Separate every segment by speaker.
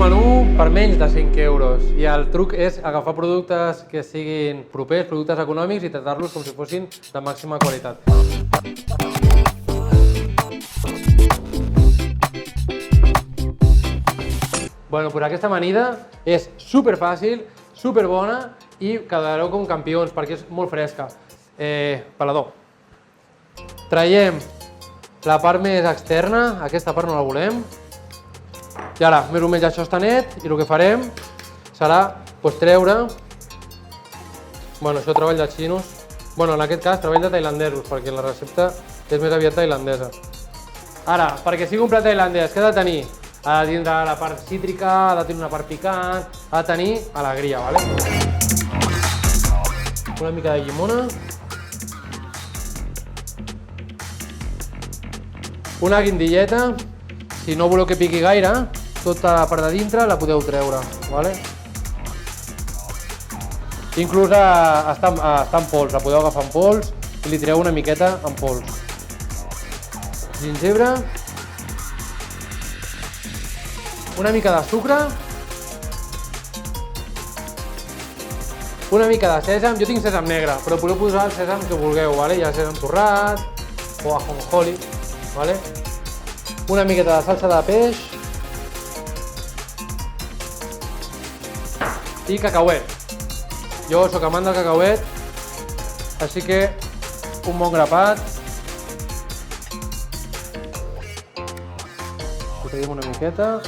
Speaker 1: menú per menys de 5 euros i el truc és agafar productes que siguin propers, productes econòmics i tractar-los com si fossin de màxima qualitat. Bueno, doncs aquesta amanida és super fàcil, super bona i quedareu com campions perquè és molt fresca. Pelador. Traiem la part més externa, aquesta part no la volem. I ara, més o menys això està net i el que farem serà treure... Bueno, això treball de xinos. Bueno, en aquest cas treball de tailandesos, perquè la recepta és més aviat tailandesa. Ara, perquè sigui un plat tailandès, què ha de tenir? Ha de tindre la part cítrica, ha de tenir una part picant, ha de tenir alegria, ¿vale? Una mica de llimona. Una guindilleta, si no voleu que piqui gaire, tota la part de dintre la podeu treure, ¿vale? Inclús està en pols, la podeu agafar en pols i li tireu una miqueta en pols. Gingebre. Una mica de sucre. Una mica de sèsam, jo tinc sèsam negre, però podeu posar el sèsam que vulgueu, ¿vale? Hi ha sèsam torrat o ajonjoli, ¿vale? Una miqueta de salsa de peix i cacauet. Jo sóc amant del cacauet, així que un bon grapat. Ho traiem una miqueta.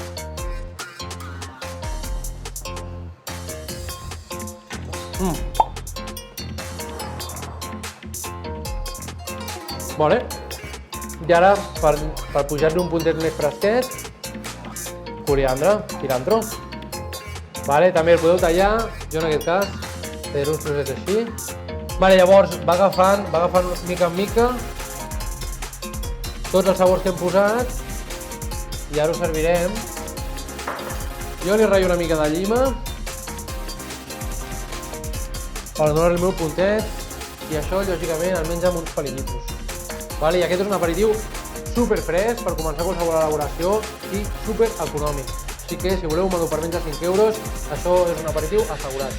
Speaker 1: Vale. I ara, per pujar-li un puntet més fresquet, coriandre, cilantro. Vale, també el podeu tallar, jo en aquest cas tallaré uns trossets així. Vale, llavors va agafant mica en mica tots els sabors que hem posat i ara ho servirem. Jo li ratllo una mica de llima per donar el meu puntet i això, lògicament, el menja amb uns palillitos. Vale, i aquest és un aperitiu super fresc per començar qualsevol elaboració i super econòmic. Així que si voleu un menú per menys de 5 euros, això és un aperitiu assegurat.